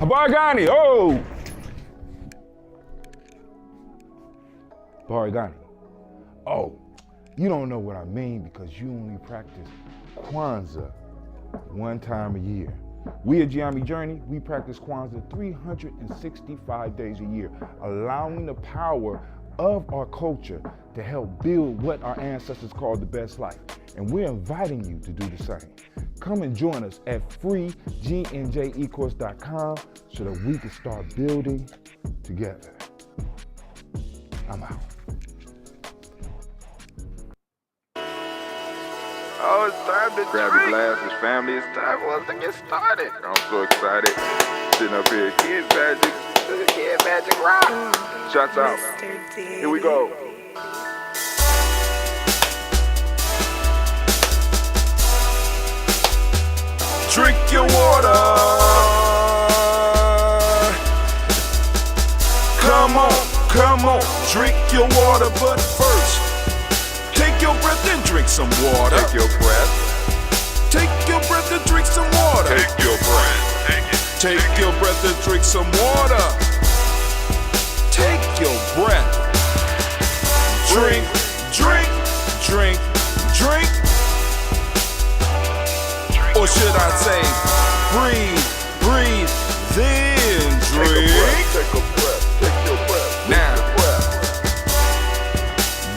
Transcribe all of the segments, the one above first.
Bargani, oh! Bargani. Oh, you don't know what I mean because you only practice Kwanzaa one time a year. We at Gye-Nyame Journey, we practice Kwanzaa 365 days a year, allowing the power of our culture to help build what our ancestors called the best life. And we're inviting you to do the same. Come and join us at freegnjecourse.com so that we can start building together. I'm out. Oh, it's time to grab your glasses, family. It's time for us to get started. I'm so excited. Sitting up here, Kid Magic. Kid Magic Rock. Shots out. Here we go. Drink your water. Come on, drink your water, but first, take your breath and drink some water. Take your breath. Take your breath and drink some water. Take your breath. Take your breath and drink some water. Take your breath. Drink, drink, drink, drink. Or should I say, breathe, breathe, then drink. Take a breath, take your breath. Now,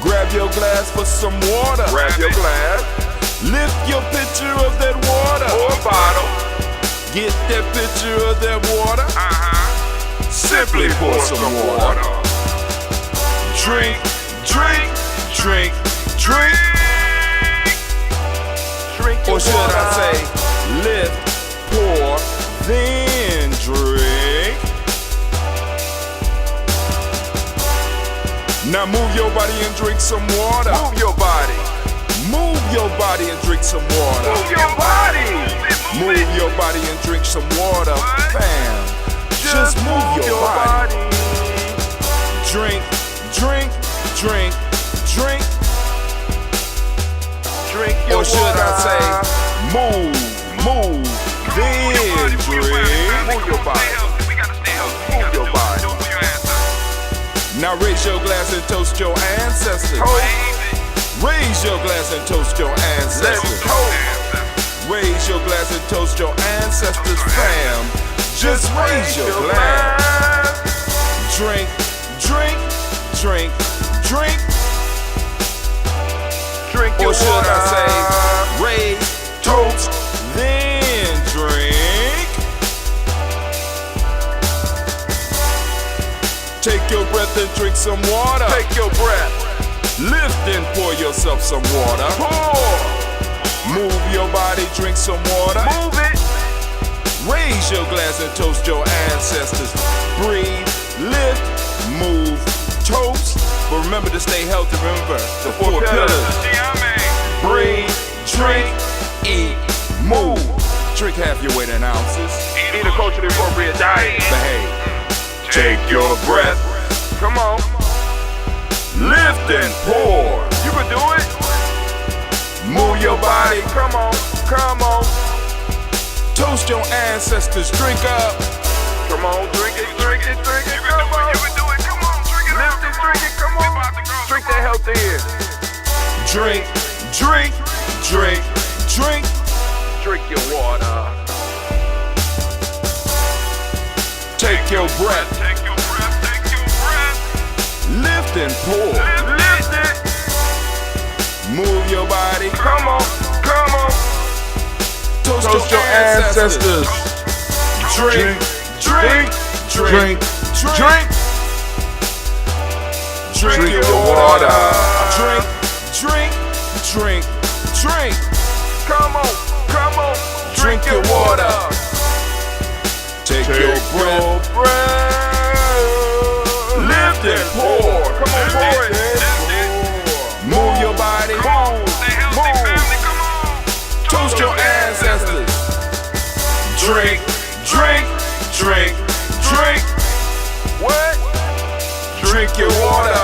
grab your glass for some water. Grab your glass. Lift your pitcher of that water. Or bottle. Get that pitcher of that water. Simply pour some water. Drink, drink, drink, drink. Or should I say, lift, pour, then drink. Now move your body and drink some water. Move your body. Move your body and drink some water. Move your body. Move your body and drink some water. Fam, just move your body. Drink, drink, drink, drink. Drink your or should water. I say, move, then drink. Move your body. Move your body. Now raise your glass and toast your ancestors. Raise your glass and toast your ancestors. Raise your glass and toast your ancestors, fam. Just raise your glass. Drink, drink, drink, drink. Drink your or should water. I say, raise, toast, then drink. Take your breath and drink some water. Take your breath. Lift and pour yourself some water. Pour. Move your body, drink some water. Move it. Raise your glass and toast your ancestors. Breathe, lift, move, toast. But remember to stay healthy. Remember the four pillars. Breathe, drink, eat, move. Drink half your weight in ounces. Eat a culturally appropriate diet. Behave. Take your breath. Come on. Lift and pour. You can do it. Move your body. Come on. Come on. Toast your ancestors. Drink up. Come on. Drink it. Drink it. Drink it. Come on. You can do it. Come on. Drink it. Lift it. Drink it. Come on. Drink that health in. Drink. Drink. Drink. Drink. Drink your water. Take your breath. Take your breath. Take your breath. Lift and pour. Lift it. Move your body. Come on. Come on. Toast your ancestors. Drink. Drink. Drink. Drink. Drink your water. Drink. Drink. Drink. Drink. Come on. Come on. Drink your water. Take your breath. Lift and pour. Come on, pour it. Move your body. Move. Toast your ancestors. Drink, drink, drink, drink. What? Drink your water.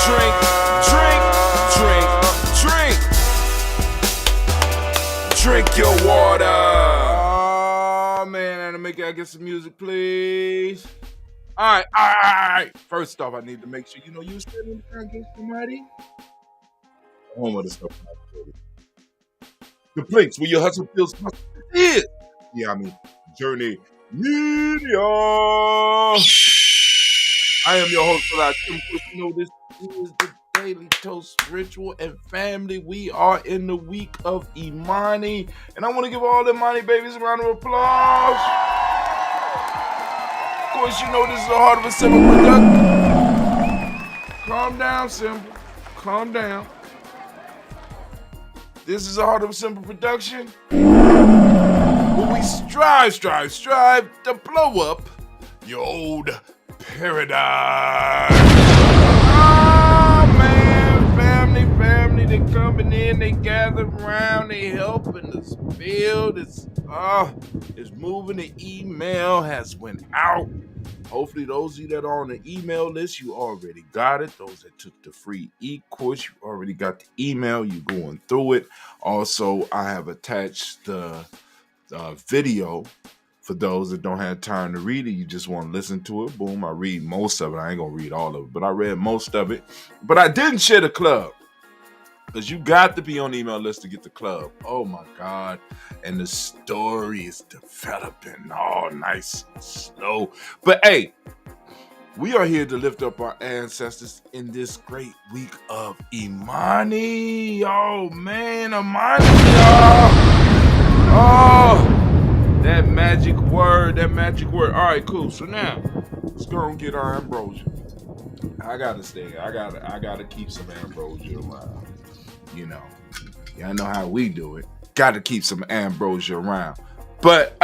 Drink, drink, drink, drink. Drink your water. Oh man, I had to make it Can I get some music, please? All right. First off, I need to make sure you stand in the congregation, Imani. Home of the stuff. The place where your hustle feels is. Yeah, I mean, Journey Media. I am your host for that. This is the Daily Toast Ritual and Family. We are in the week of Imani, and I want to give all the Imani babies a round of applause. Of course, this is a Heart of a Simple production. Calm down, Simple. Calm down. This is a Heart of a Simple production. Where we strive to blow up your old paradise. Oh man, family, they coming in, they gather around, they helping us build. It's moving. The email has went out. Hopefully those of you that are on the email list, you already got it. Those that took the free e-course, you already got the email. You going through it. Also, I have attached the video for those that don't have time to read it. You just want to listen to it. Boom, I read most of it. I ain't going to read all of it, but I read most of it. But I didn't share the club because you got to be on the email list to get the club. Oh, my God. And the story is developing all nice and slow. But, hey, we are here to lift up our ancestors in this great week of Imani. Oh, man, Imani, y'all. Oh. That magic word. All right, cool. So now, let's go and get our ambrosia. I gotta keep some ambrosia around. Y'all know how we do it. Gotta keep some ambrosia around. But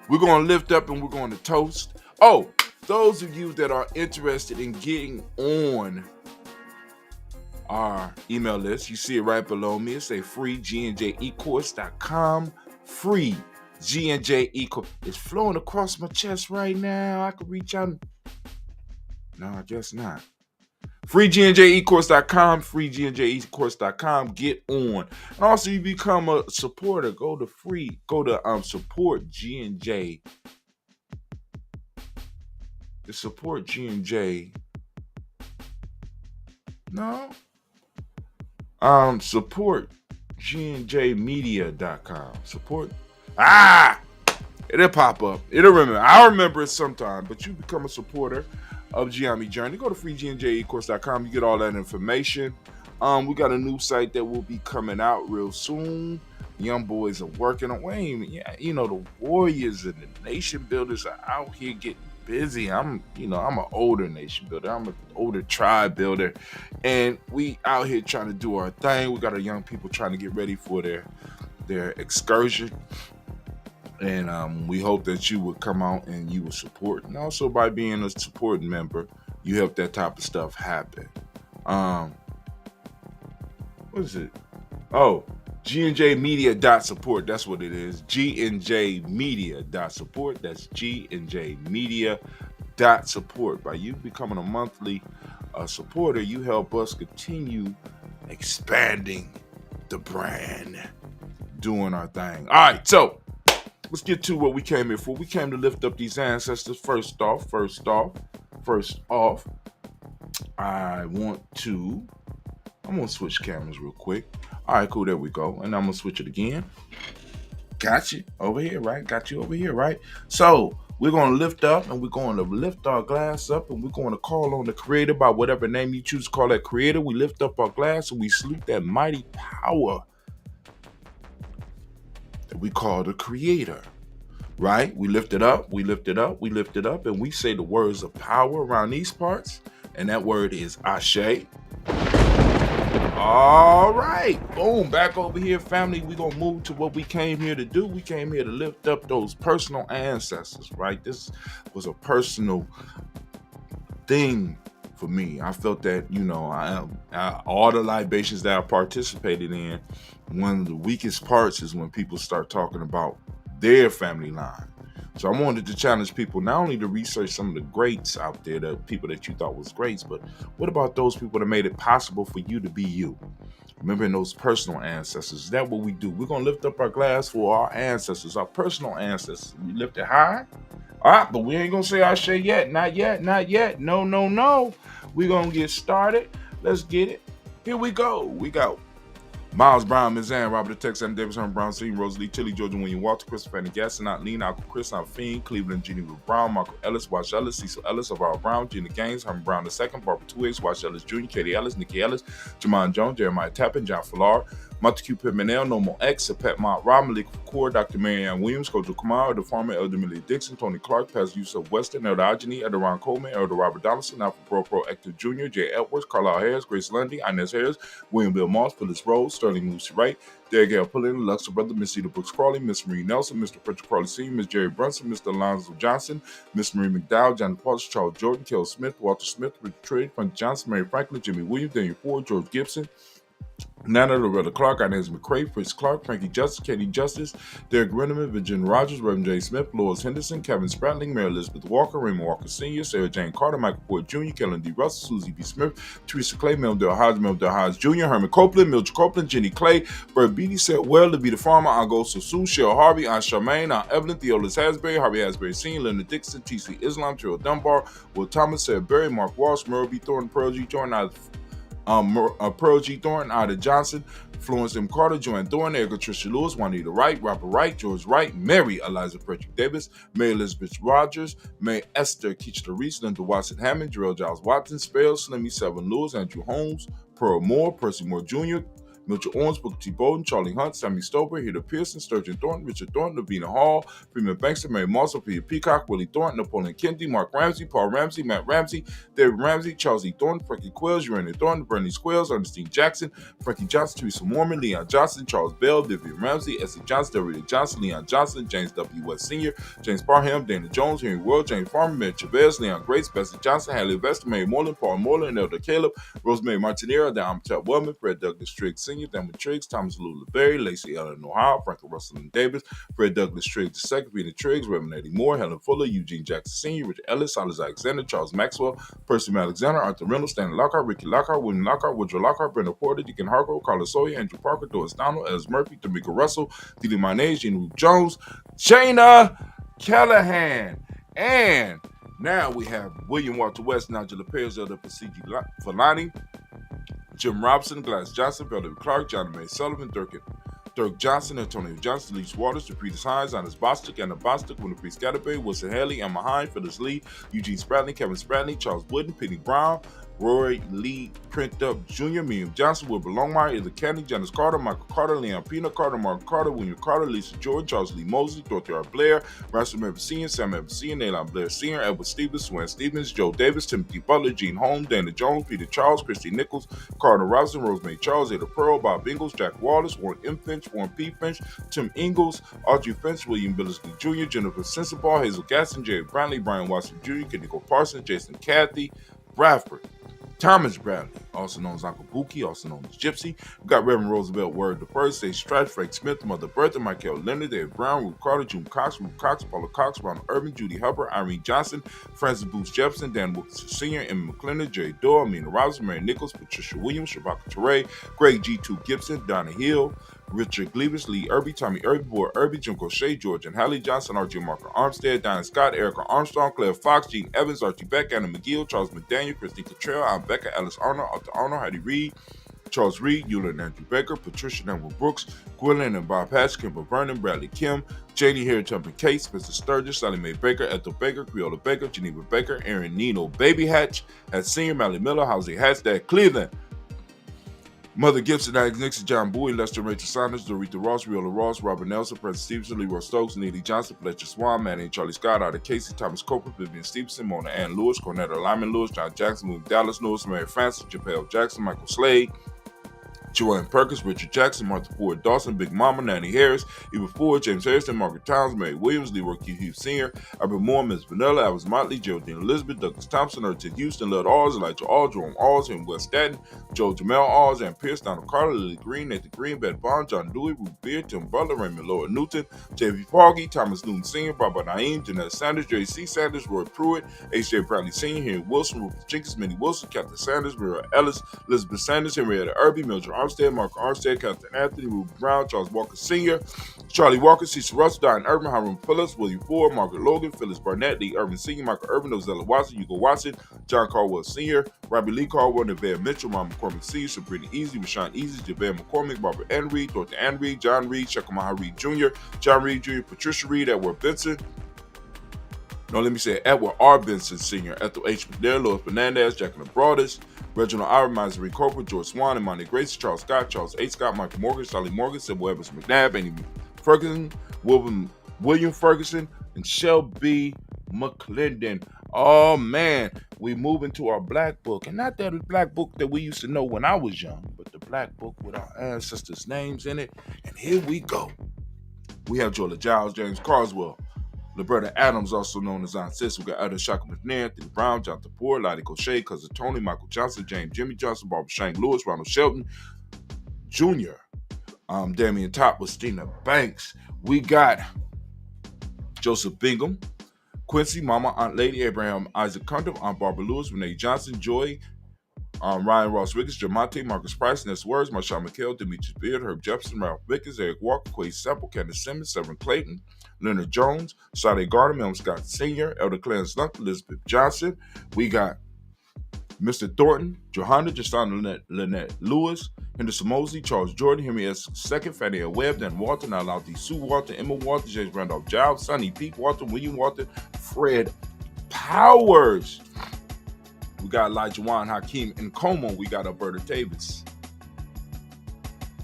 we're gonna lift up and we're gonna toast. Oh, those of you that are interested in getting on our email list, you see it right below me. It's a free GNJecourse.com. Free G&J equal. It's flowing across my chest right now. I could reach out. No, I guess not. Free GNJecourse.com. Free GNJecourse.com. Get on. And also, you become a supporter. Go to support G&J. The support G&J. No. Support GNJmedia.com. Support. It'll pop up. It'll remember. I'll remember it sometime. But you become a supporter of Gye-Nyame Journey. Go to freegnjecourse.com. You get all that information. We got a new site that will be coming out real soon. Young boys are working on the warriors and the nation builders are out here getting busy. I'm an older nation builder. I'm an older tribe builder, and we out here trying to do our thing. We got our young people trying to get ready for their excursion, and we hope that you would come out and you will support. And also by being a supporting member, you help that type of stuff happen. What is it? Oh, GNJmedia.support. That's what it is. GNJmedia.support. That's GNJmedia.support. By you becoming a monthly supporter, you help us continue expanding the brand, doing our thing. All right, so let's get to what we came here for. We came to lift up these ancestors. First off, I'm going to switch cameras real quick. All right, cool. There we go. And I'm going to switch it again. Got you over here, right? So we're going to lift up and we're going to lift our glass up and we're going to call on the creator by whatever name you choose to call that creator. We lift up our glass and we salute that mighty power that we call the creator, right? We lift it up, and we say the words of power around these parts. And that word is Ashe. All right, boom, back over here, family. We're going to move to what we came here to do. We came here to lift up those personal ancestors, right? This was a personal thing for me. I felt that, all the libations that I participated in, one of the weakest parts is when people start talking about their family line. So I wanted to challenge people not only to research some of the greats out there, the people that you thought was greats, but what about those people that made it possible for you to be you? Remembering those personal ancestors. Is that what we do? We're going to lift up our glass for our ancestors, our personal ancestors. We lift it high. All right, but we ain't going to say Ashe yet. Not yet, not yet. No, no, no. We're going to get started. Let's get it. Here we go. We go. Miles Brown, Mizan, Robert the Tex, Adam Davis, Herman Brown, C. Rosalie, Tilly, Georgia, William Walter, Christopher, and Gasson, not Lean, Alco, Chris, I'm Fiend, Cleveland, Geneva Brown, Michael Ellis, Wash Ellis, Cecil Ellis, Alvaro Brown, Gina Gaines, Herman Brown II, Barbara Twigs, Wash Ellis Jr., Katie Ellis, Nikki Ellis, Jamon Jones, Jeremiah Tappan, John Fallard, Montague Pimenel, Normal X, Pat Mont Rob, Malik Core, Dr. Marianne Williams, Kojo Kumar, the farmer, Elder Millie Dixon, Tony Clark, Pastor Yusuf Weston, Elder Ageni, Elder Ron Coleman, Elder Robert Donaldson, Alpha Pro Hector Jr., Jay Edwards, Carlisle Harris, Grace Lundy, Inez Harris, William Bill Moss, Phyllis Rose, Sterling Lucy Wright, Derek L. Pullen, Luxor Brother, Miss Cedar Brooks Crawley, Miss Marie Nelson, Mr. Frederick Crawley Sr., Miss Jerry Brunson, Mr. Alonzo Johnson, Miss Marie McDowell, John Paulus, Charles Jordan, Kel Smith, Walter Smith, Richard Trade, Frank Johnson, Mary Franklin, Jimmy Williams, Daniel Ford, George Gibson, Nana Loretta Clark, Inez McCrae, Fritz Clark, Frankie Justice, Katie Justice, Derek Renneman, Virginia Rogers, Reverend J. Smith, Lois Henderson, Kevin Spratling, Mary Elizabeth Walker, Raymond Walker Sr., Sarah Jane Carter, Michael Ford Jr., Kellen D. Russell, Susie B. Smith, Teresa Clay, Meldell Hodge Jr., Herman Copeland, Mildred Copeland, Jenny Clay, Bert Beatty, Seth Well, to be the farmer, Augusto Sue, Cheryl Harvey, Aunt Charmaine, Aunt Evelyn, Theolis Hasbury, Harvey Hasbury Sr., Leonard Dixon, T.C. Islam, Terrell Dunbar, Will Thomas, Sarah Berry, Mark Walsh, Merle B. Thornton, Pearl G. Jordan, Pearl G. Thornton, Ida Johnson, Florence M. Carter, Joanne Thornton, Erica Tricia Lewis, Juanita Wright, Robert Wright, George Wright, Mary Eliza Frederick Davis, May Elizabeth Rogers, May Esther Keachler Reese, Linda Watson Hammond, Jarrell Giles Watson, Spell, Slimmy Seven Lewis, Andrew Holmes, Pearl Moore, Percy Moore Jr., Mitchell Owens, Booker T. Bowden, Charlie Hunt, Sammy Stover, Heather Pearson, Sturgeon Thornton, Richard Thornton, Lavina Hall, Freeman Bankster, Mary Marshall, Peter Peacock, Willie Thornton, Napoleon Kennedy, Mark Ramsey, Paul Ramsey, Matt Ramsey, David Ramsey, Charles E. Thornton, Frankie Quills, Urania Thornton, Bernie Squills, Ernestine Jackson, Frankie Johnson, Teresa Mormon, Leon Johnson, Charles Bell, Vivian Ramsey, Essie Johnson, Delrita Johnson, Leon Johnson, James W. West Sr., James Parham, Dana Jones, Henry World, James Farmer, Mary Chavez, Leon Grace, Bessie Johnson, Hallie Vester, Mary Moreland, Paul Moreland, Elder Caleb, Rosemary Martinero, Dan Amitep Wellman, Fred Douglas Triggs Sr., Damon Triggs, Thomas Lula Berry, Lacey Ellen Ohio, Franklin Russell and Davis, Fred Douglas Triggs II, Peter Triggs, Reverend Eddie Moore, Helen Fuller, Eugene Jackson Sr., Richard Ellis, Silas Alexander, Charles Maxwell, Percy Alexander, Arthur Reynolds, Stanley Lockhart, Ricky Lockhart, William Lockhart, Woodrow Lockhart, Brenda Porter, Deacon Hargrove, Carlos Sawyer, Andrew Parker, Doris Donald, Els Murphy, Tamika Russell, Didi Mayonnaise, Gene Ruth Jones, Shayna Callahan, and now we have William Walter West, Nigel Perez, Elder Pasigi Falani, Jim Robson, Glass Johnson, Valerie Clark, John May Sullivan, Dirk Johnson, Antonio Johnson, Lee Waters, Depretis Hines, Anders Bostic, Anna Bostic, Winifred Scatterberry, Wilson Haley, Emma Hine, Phyllis Lee, Eugene Spradley, Kevin Spradley, Charles Wooden, Penny Brown, Roy Lee Print Up Jr., William Johnson, Wilbur Longmire, Ida Candy, Janice Carter, Michael Carter, Leon Pina Carter, Mark Carter, William Carter, Lisa Jordan, Charles Lee Mosley, Dorothy R. Blair, Russell Memphis Sr., Sam Memphis Sr., Naylon Blair Sr., Edward Stevens, Swan Stevens, Joe Davis, Timothy Butler, Gene Holmes, Dana Jones, Peter Charles, Christy Nichols, Carter Robinson, Rosemary Charles, Ada Pearl, Bob Ingalls, Jack Wallace, Warren M. Finch, Warren P. Finch, Tim Ingalls, Audrey Finch, William Billisley Jr., Jennifer Sensabaugh, Hazel Gaston, Jerry Brantley, Brian Watson Jr., Kennico Parsons, Jason Cathy, Bradford, Thomas Bradley, also known as Uncle Buki, also known as Gypsy. We got Reverend Roosevelt Word I, Sage Stratch, Frank Smith, Mother Bertha, Michael Leonard, David Brown, Ruth Carter, June Cox, Ruth Cox, Paula Cox, Ronald Urban, Judy Hubbard, Irene Johnson, Francis Booth Jefferson, Dan Wilkinson Sr., Emma McClendon, Jerry Doyle, Amina Robinson, Mary Nichols, Patricia Williams, Shabaka Teray, Greg G2 Gibson, Donna Hill, Richard Gleavis, Lee Irby, Tommy Irby, Boyd Irby, Jim Crochet, George and Hallie Johnson, Archie Marker Armstead, Diane Scott, Erica Armstrong, Claire Fox, Gene Evans, Archie Beck, Anna McGill, Charles McDaniel, Christine Cottrell, Ann Becca, Alice Arnold, Arthur Arnold, Heidi Reed, Charles Reed, Eula and Andrew Baker, Patricia Denver Brooks, Gwilyn and Bob Hatch, Kimber Vernon, Bradley Kim, Janie Harrington and Kate, Spencer Sturgis, Sally Mae Baker, Ethel Baker, Creola Baker, Geneva Baker, Aaron Nino Baby Hatch, Hat Senior, Mally Miller, Housie Hatch, Dad Cleveland, Mother Gibson, Alex Nixon, John Bowie, Lester Rachel Saunders, Dorita Ross, Riola Ross, Robert Nelson, Preston Stevenson, Leroy Stokes, Neely Johnson, Fletcher Swan, Manny and Charlie Scott, Ida Casey, Thomas Copeland, Vivian Stevenson, Mona Ann Lewis, Cornetta Lyman Lewis, John Jackson, William Dallas Lewis, Mary Francis, Japel Jackson, Michael Slade, Joanne Perkins, Richard Jackson, Martha Ford Dawson, Big Mama, Nanny Harris, Eva Ford, James Harrison, Margaret Towns, Mary Williams, Leroy Keith Hughes Sr., Albert Moore, Ms. Vanilla, Alice Motley, Geraldine Elizabeth, Douglas Thompson, Urton Houston, Lud Alls, Elijah All, Jerome Alls, and West Staten, Joe Jamel Alls, and Pierce, Donald Carter, Lily Green, Nathan Green, Beth Bond, John Dewey, Ruth Beard, Tim Butler, Raymond Lord Newton, J.V. Foggy, Thomas Newton Sr., Barbara Naeem, Janetta Sanders, J.C. Sanders, Roy Pruitt, H.J. Bradley Sr., Henry Wilson, Rufus Jenkins, Minnie Wilson, Captain Sanders, Mira Ellis, Elizabeth Sanders, Henrietta Irby, Mildred Armstead, Mark Armstead, Captain Anthony, Ruben Brown, Charles Walker Sr., Charlie Walker, Cecil Russell, Don Urban, Hiram Phillips, William Ford, Margaret Logan, Phyllis Barnett, Lee Urban Sr., Michael Urban, Ozella Watson, Hugo Watson, John Caldwell Sr., Robbie Lee Caldwell, Nevada Mitchell, Ron McCormick Sr., Sabrina Easy, Rashawn Easy, Javale McCormick, Barbara Ann Reed, Dorothy Ann Reed, John Reed, Shekamaha Reed Jr., John Reed Jr., Patricia Reed, Edward Benson, Edward R. Benson Sr., Ethel H. McNair, Louis Fernandez, Jacqueline Broadus, Reginald Iron, Misery Corporal, George Swan, Imani Grace, Charles Scott, Charles A. Scott, Michael Morgan, Sally Morgan, Sybil Evans McNabb, Annie Ferguson, William Ferguson, and Shelby McClendon. Oh man, we move into our black book, and not that black book that we used to know when I was young, but the black book with our ancestors' names in it. And here we go. We have Jola Giles, James Carswell, Liberta Adams, also known as ancestor. We got Ada Shaka McNair, Anthony Brown, Jonathan Poor, Lottie Cochet, Cousin Tony, Michael Johnson, James Jimmy Johnson, Barbara Shank Lewis, Ronald Shelton Jr., Damian Top with Stina Banks. We got Joseph Bingham, Quincy, Mama, Aunt Lady, Abraham Isaac Cundiff, Aunt Barbara Lewis, Renee Johnson, Joy, Ryan Ross Wiggins, Jamonte, Marcus Price, Ness Words, Marshawn McHale, Demetrius Beard, Herb Jefferson, Ralph Vickers, Eric Walker, Quay Semple, Candace Simmons, Severn Clayton, Leonard Jones, Sade Gardner, Melvin Scott Sr., Elder Clarence Lunt, Elizabeth Johnson. We got Mr. Thornton, Johanna, Justana Lynette Lewis, Henderson Mosley, Charles Jordan, Henry S. II, Fannie L. Webb, Dan Walton, Alauti Sue Walton, Emma Walton, James Randolph Giles, Sonny Pete Walton, William Walton, Fred Powers. We got Elijah Juan Hakeem Nkomo. We got Alberta Davis.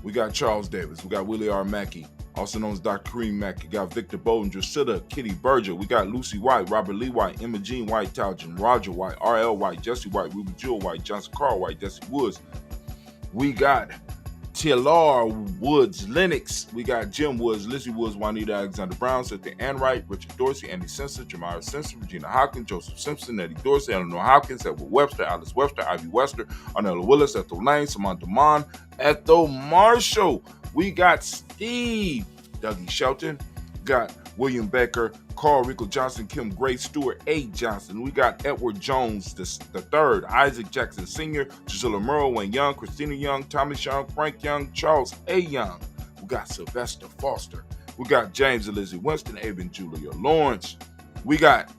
We got Charles Davis. We got Willie R. Mackey, also known as Dr. Kareem Mackey. We got Victor Bowden, Drusilla, Kitty Berger. We got Lucy White, Robert Lee White, Emma Jean White, Taljan, Roger White, R.L. White, Jesse White, Ruby Jewel White, Johnson Carl White, Jesse Woods. We got Taylor Woods, Lennox. We got Jim Woods, Lizzie Woods, Juanita Alexander Brown, Cynthia Ann Wright, Richard Dorsey, Andy Simpson, Jamira Simpson, Regina Hawkins, Joseph Simpson, Eddie Dorsey, Eleanor Hawkins, Edward Webster, Alice Webster, Ivy Webster, Arnella Willis, Ethel Lane, Samantha Mon, Ethel Marshall. We got Steve, Dougie Shelton, got William Becker, Carl Rico Johnson, Kim Gray, Stuart A. Johnson. We got Edward Jones the third, Isaac Jackson Sr., Gisela Merle, Wayne Young, Christina Young, Thomas Young, Frank Young, Charles A. Young. We got Sylvester Foster. We got James and Lizzie Winston, Aben Julia Lawrence. We got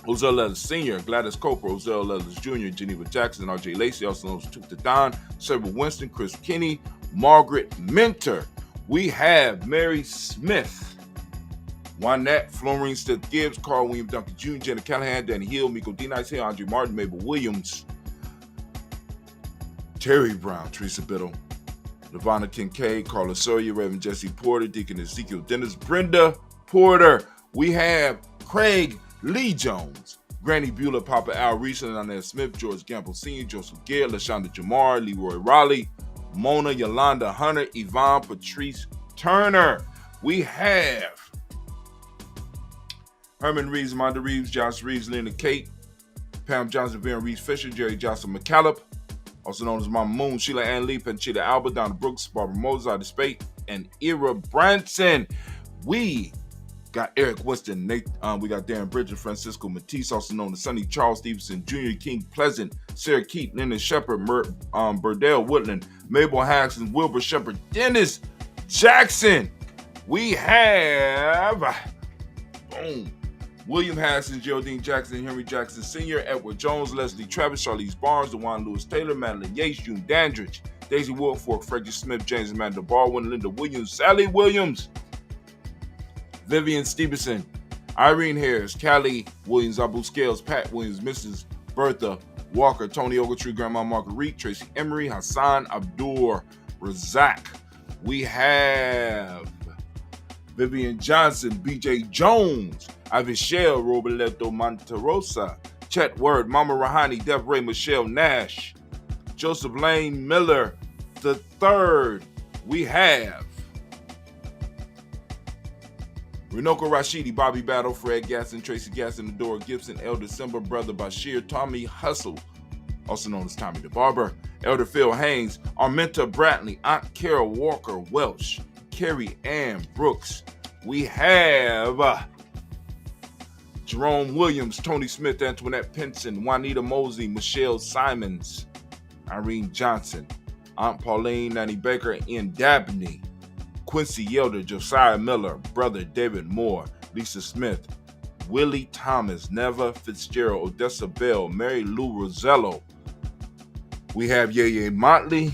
Ozell Ellis Sr., Gladys Cooper, Ozell Ellis Jr., Geneva Jackson, R.J. Lacey, also known as Toot the Don, Sarah Winston, Chris Kinney, Margaret Minter. We have Mary Smith, Juanette, Florine Stith Gibbs, Carl William Duncan Jr., Jenna Callahan, Danny Hill, Miko D. Nice Hill, Andre Martin, Mabel Williams, Terry Brown, Teresa Biddle, Lavonna Kincaid, Carla Sawyer, Reverend Jesse Porter, Deacon Ezekiel Dennis, Brenda Porter. We have Craig Lee Jones, Granny Beulah, Papa Al Reese, Anna Smith, George Gamble Sr., Joseph Gare, LaShonda Jamar, Leroy Raleigh, Mona Yolanda Hunter, Yvonne Patrice Turner. We have Herman Reeves, Amanda Reeves, Josh Reeves, Lena Kate, Pam Johnson, Van Reeves Fisher, Jerry Johnson McCallop, also known as Mama Moon, Sheila Ann Lee, Panchita Alba, Donna Brooks, Barbara Moses, Ida Spate, and Ira Branson. We got Eric Winston, we got Darren Bridges, Francisco Matisse, also known as Sonny Charles Stevenson Jr., King Pleasant, Sarah Keat, Leonard Shepard, Burdell Woodland, Mabel Haxton, Wilbur Shepard, Dennis Jackson. We have William Haskins, Geraldine Jackson, Henry Jackson Sr., Edward Jones, Leslie Travis, Charlize Barnes, DeJuan Lewis Taylor, Madeline Yates, June Dandridge, Daisy Woodfork, Frederick Smith, James Amanda Baldwin, Linda Williams, Sally Williams, Vivian Stevenson, Irene Harris, Callie Williams, Abu Scales, Pat Williams, Mrs. Bertha Walker, Tony Ogletree, Grandma Marguerite, Tracy Emery, Hassan Abdur Razak. We have Vivian Johnson, BJ Jones, Ivy Shell, Roberto Monterosa, Chet Word, Mama Rahani, Dev Ray, Michelle Nash, Joseph Lane Miller the third. We have Renoka Rashidi, Bobby Battle, Fred Gasson, Tracy Gasson, Adora Gibson, Elder Simba, Brother Bashir, Tommy Hustle, also known as Tommy the Barber, Elder Phil Haynes, Arminta Bradley, Aunt Carol Walker Welsh, Carrie Ann Brooks. We have Jerome Williams, Tony Smith, Antoinette Pinson, Juanita Mosey, Michelle Simons, Irene Johnson, Aunt Pauline, Nanny Baker, Ian Dabney, Quincy Yelder, Josiah Miller, Brother David Moore, Lisa Smith, Willie Thomas, Neva Fitzgerald, Odessa Bell, Mary Lou Rosello. We have Yeye Motley,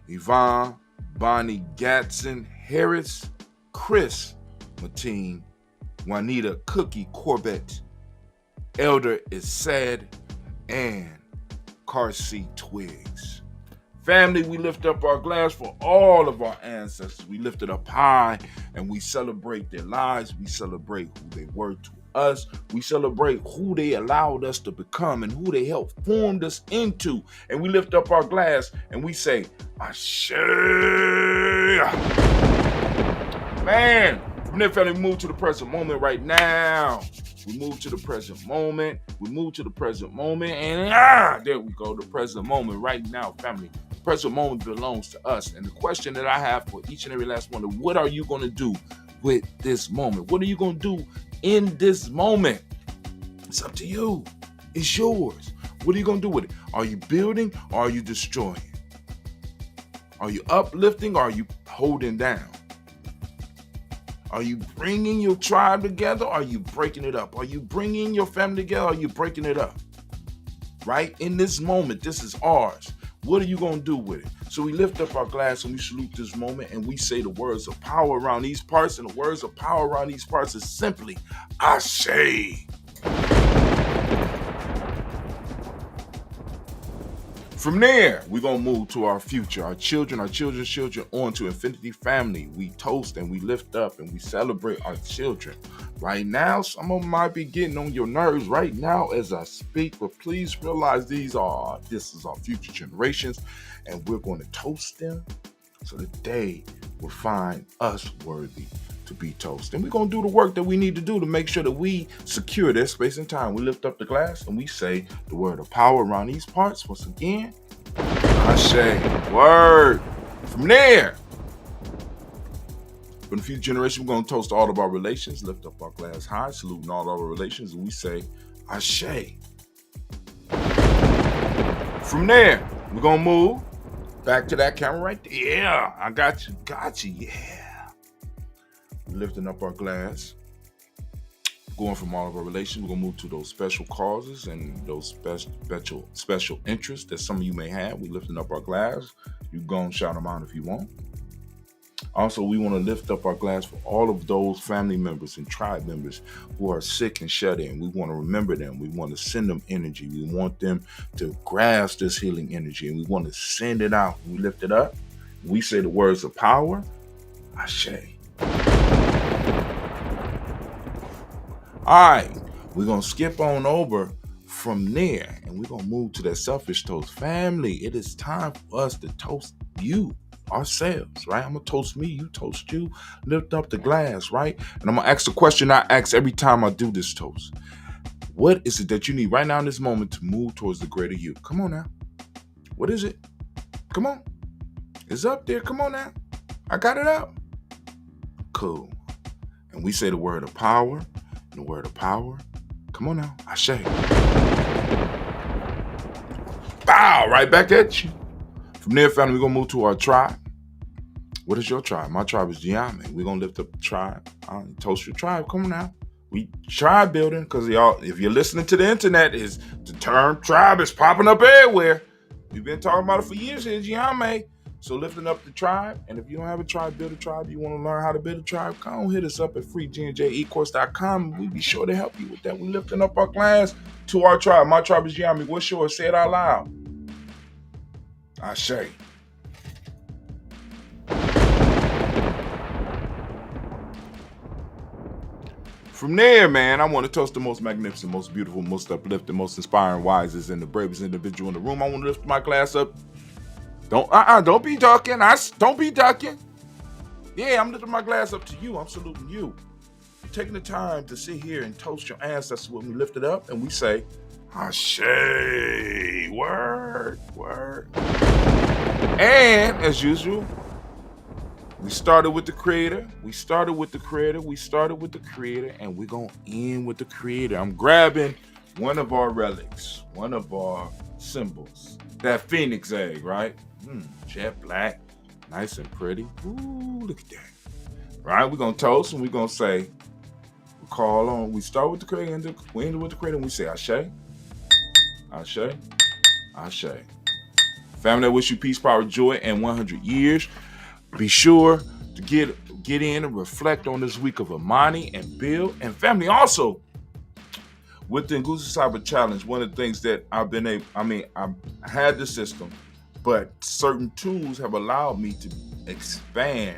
Yvonne, Bonnie Gatson, Harris, Chris Mateen, Juanita Cookie Corbett, Elder is Sad, and Carsey Twigs. Family, we lift up our glass for all of our ancestors. We lift it up high and we celebrate their lives. We celebrate who they were to us. We celebrate who they allowed us to become and who they helped formed us into. And we lift up our glass and we say, Ashe. Man, from there, family, we move to the present moment right now. We move to the present moment. We move to the present moment. And there we go, the present moment right now, family. The present moment belongs to us. And the question that I have for each and every last one is, what are you going to do with this moment? What are you going to do in this moment? It's up to you. It's yours. What are you going to do with it? Are you building or are you destroying? Are you uplifting or are you holding down? Are you bringing your tribe together or are you breaking it up? Are you bringing your family together or are you breaking it up? Right? In this moment, this is ours. What are you going to do with it? So we lift up our glass and we salute this moment and we say the words of power around these parts. And the words of power around these parts is simply, Ashe. From there, we're going to move to our future, our children's children, on to infinity family. We toast and we lift up and we celebrate our children. Right now, some of them might be getting on your nerves right now as I speak, but please realize this is our future generations, and we're going to toast them so that they will find us worthy to be toast. And we're going to do the work that we need to do to make sure that we secure their space and time. We lift up the glass and we say the word of power around these parts. Once again, Ashe. Word. From there, for the future generation, we're going to toast all of our relations, lift up our glass high, saluting all of our relations, and we say Ashe. From there, we're going to move back to that camera right there. Yeah, I got you, yeah. Lifting up our glass, going from all of our relations, we're going to move to those special causes and those special interests that some of you may have. We're lifting up our glass. You go and shout them out if you want. Also, we want to lift up our glass for all of those family members and tribe members who are sick and shut in. We want to remember them. We want to send them energy. We want them to grasp this healing energy, and we want to send it out. We lift it up. We say the words of power, Ashe. All right, we're going to skip on over from there, and we're going to move to that selfish toast. Family, it is time for us to toast you, ourselves, right? I'm going to toast me, you toast you, lift up the glass, right? And I'm going to ask the question I ask every time I do this toast. What is it that you need right now in this moment to move towards the greater you? Come on now. What is it? Come on. It's up there. Come on now. I got it up. Cool. And we say the word of power. The word of power. Come on now. Ashe. Bow. Right back at you. From there, family, we're going to move to our tribe. What is your tribe? My tribe is Gye-Nyame. We're going to lift up the tribe. Toast your tribe. Come on now. We tribe building because y'all, if you're listening to the internet, is the term tribe is popping up everywhere. We've been talking about it for years here at Gye-Nyame. So lifting up the tribe, and if you don't have a tribe, build a tribe, you want to learn how to build a tribe, come on, hit us up at freegnjecourse.com. We'll be sure to help you with that. We're lifting up our glass to our tribe. My tribe is Gye-Nyame. What's yours? Say it out loud. Ashe. From there, man, I want to toast the most magnificent, most beautiful, most uplifting, most inspiring, wisest, and the bravest individual in the room. I want to lift my glass up. Don't be ducking. Don't be ducking. Yeah, I'm lifting my glass up to you. I'm saluting you. You're taking the time to sit here and toast your ancestors when we lift it up and we say, Ashe, word. And as usual, we started with the creator. And we're going to end with the creator. I'm grabbing one of our relics, one of our symbols, that phoenix egg, right? Jet black, nice and pretty. Ooh, look at that. Right, we're gonna toast and we're gonna say, call on. We start with the creator and we end with the creator and we say Ashe, Ashe, Ashe. Family, I wish you peace, power, joy, and 100 years. Be sure to get in and reflect on this week of Imani and build. And family, also with the Nguzo Cyber Challenge, one of the things that I've had the system, but certain tools have allowed me to expand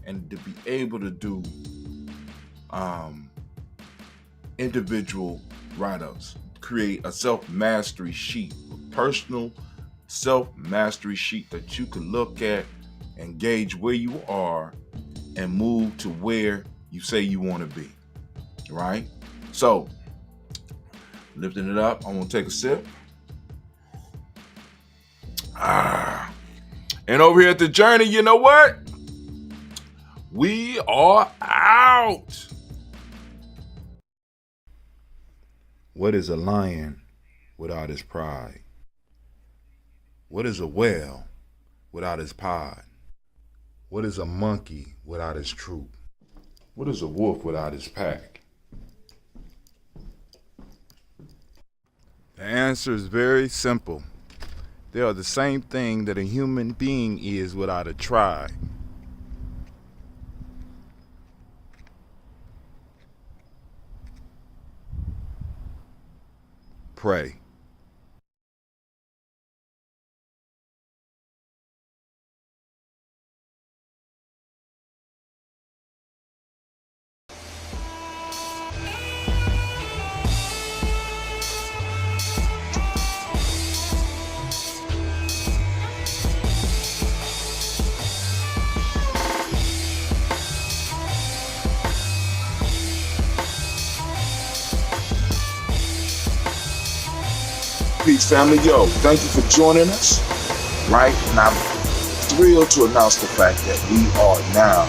and to be able to do individual write-ups, create a self-mastery sheet, a personal self-mastery sheet that you can look at and gauge where you are and move to where you say you want to be, right? So, lifting it up, I'm gonna take a sip. And over here at the journey, you know what? We are out. What is a lion without his pride? What is a whale without his pod? What is a monkey without his troop? What is a wolf without his pack? The answer is very simple. They are the same thing that a human being is without a tribe. Pray. Peace, family. Yo, thank you for joining us. Right? And I'm thrilled to announce the fact that we are now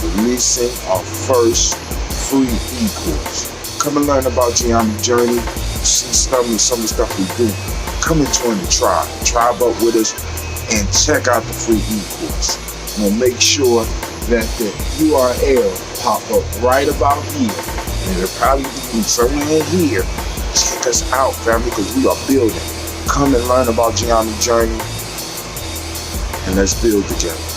releasing our first free e-course. Come and learn about Gye-Nyame journey, see some of the stuff we do. Come and join the tribe. Tribe up with us and check out the free e-course. We'll make sure that the URL pop up right about here. And it'll probably be somewhere in here. Check us out, family, because we are building. Come and learn about Gye-Nyame journey, and let's build together.